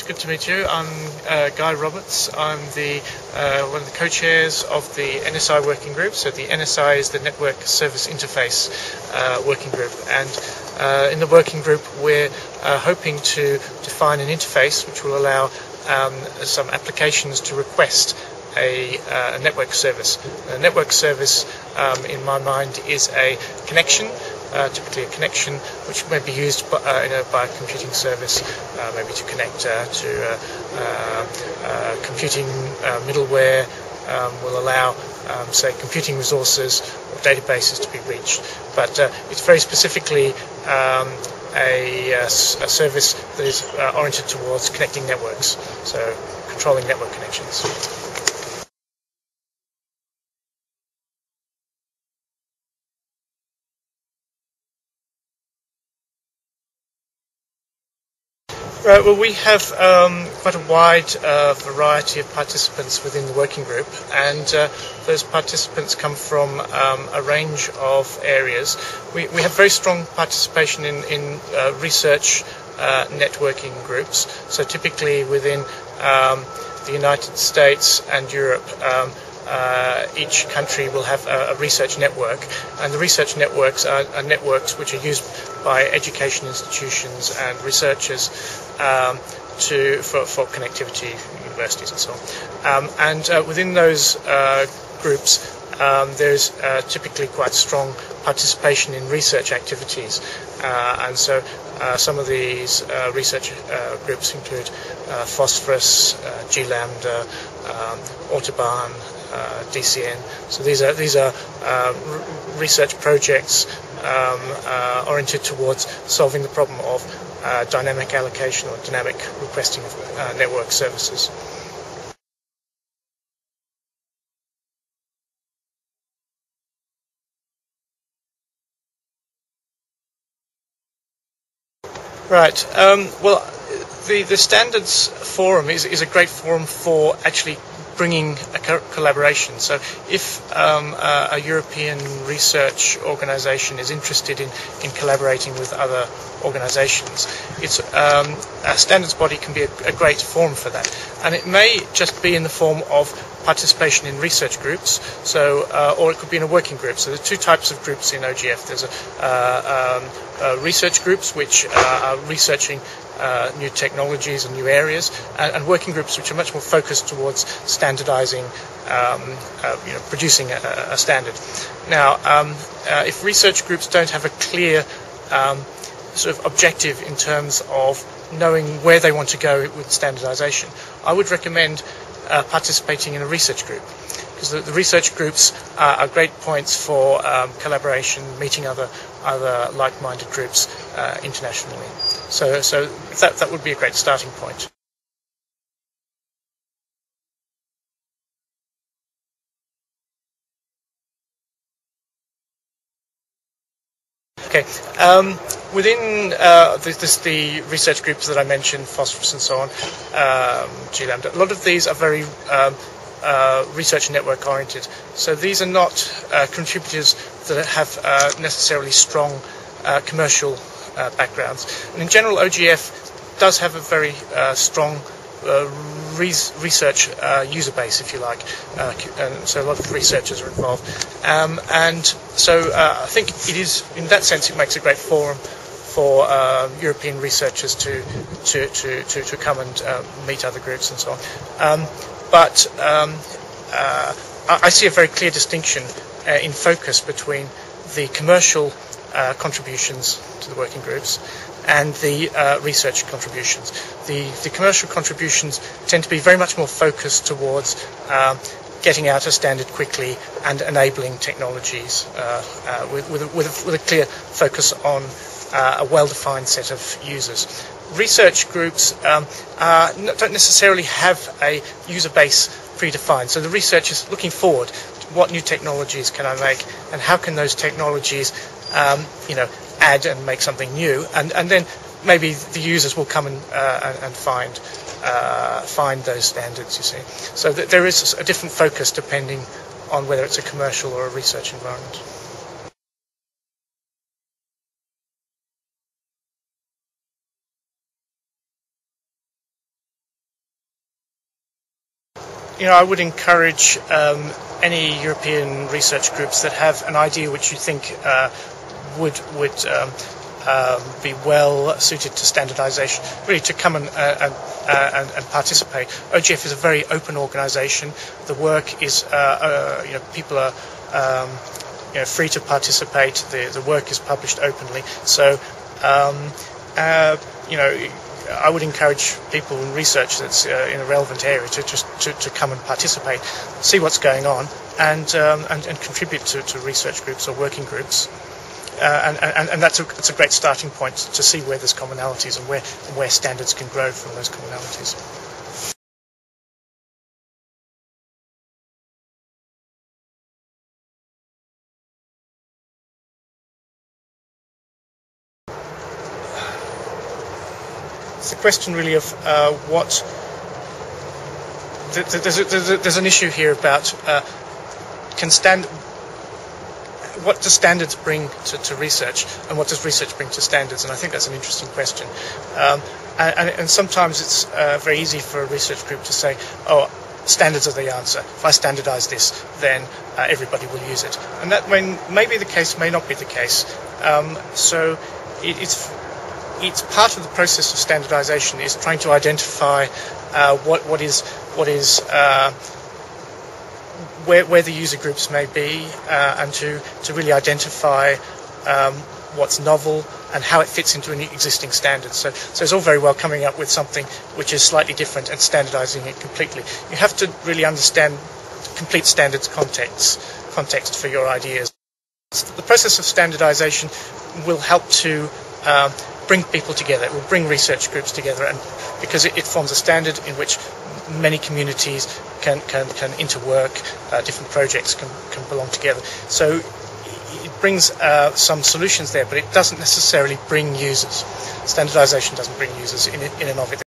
good to meet you. I'm Guy Roberts. I'm the one of the co-chairs of the NSI working group. So the NSI is the Network Service Interface working group, and in the working group we're hoping to define an interface which will allow some applications to request a network service. A network service, in my mind, is a connection, typically a connection which may be used by a computing service, maybe to connect to computing middleware, will allow, say, computing resources or databases to be reached. But it's very specifically a service that is oriented towards connecting networks, so controlling network connections. Right, well, we have quite a wide variety of participants within the working group, and those participants come from a range of areas. We have very strong participation in research networking groups, so typically within the United States and Europe, each country will have a research network, and the research networks are networks which are used by education institutions and researchers for connectivity, universities and so on. And within those groups, there's typically quite strong participation in research activities, and so some of these research groups include Phosphorus, G Lambda, Autobahn, DCN. So these are research projects oriented towards solving the problem of dynamic allocation or dynamic requesting of network services. Right. Well, the Standards Forum is a great forum for actually bringing a collaboration. So if a European research organisation is interested in collaborating with other organisations, it's a standards body can be a great forum for that. And it may just be in the form of participation in research groups, so or it could be in a working group. So there are two types of groups in OGF. There's research groups which are researching new technologies and new areas, and working groups which are much more focused towards standardizing, producing a standard. Now, if research groups don't have a clear sort of objective in terms of knowing where they want to go with standardization, I would recommend participating in a research group, because the research groups are great points for collaboration, meeting other like-minded groups internationally. So that would be a great starting point. Okay. Within the research groups that I mentioned, Phosphorus and so on, G Lambda, a lot of these are very research network oriented. So these are not contributors that have necessarily strong commercial backgrounds. And in general, OGF does have a very strong research user base, if you like, and so a lot of researchers are involved, and so I think it is, in that sense, it makes a great forum for European researchers to come and meet other groups and so on. But I see a very clear distinction in focus between the commercial contributions to the working groups and the research contributions. The commercial contributions tend to be very much more focused towards getting out a standard quickly and enabling technologies with a clear focus on a well-defined set of users. Research groups don't necessarily have a user base predefined, so the research is looking forward to what new technologies can I make, and how can those technologies add and make something new, and then maybe the users will come and find those standards, you see. So there is a different focus depending on whether it's a commercial or a research environment. I would encourage any European research groups that have an idea which you think would be well suited to standardization, really to come and participate. OGF is a very open organization. The work is, people are free to participate. The work is published openly. So, I would encourage people in research that's in a relevant area to come and participate, see what's going on, and contribute to research groups or working groups. And that's a great starting point to see where there's commonalities and where standards can grow from those commonalities. It's the question really of what. There's an issue here about what do standards bring to research, and what does research bring to standards? And I think that's an interesting question. And sometimes it's very easy for a research group to say, oh, standards are the answer. If I standardize this, then everybody will use it. And that may be the case, may not be the case. So it's part of the process of standardization is trying to identify where the user groups may be, and to really identify what's novel and how it fits into an existing standard. So it's all very well coming up with something which is slightly different and standardizing it completely. You have to really understand complete standards context for your ideas. The process of standardization will help to bring people together. It will bring research groups together, and because it forms a standard in which many communities can interwork, different projects can belong together. So it brings some solutions there, but it doesn't necessarily bring users. Standardization doesn't bring users in and of it.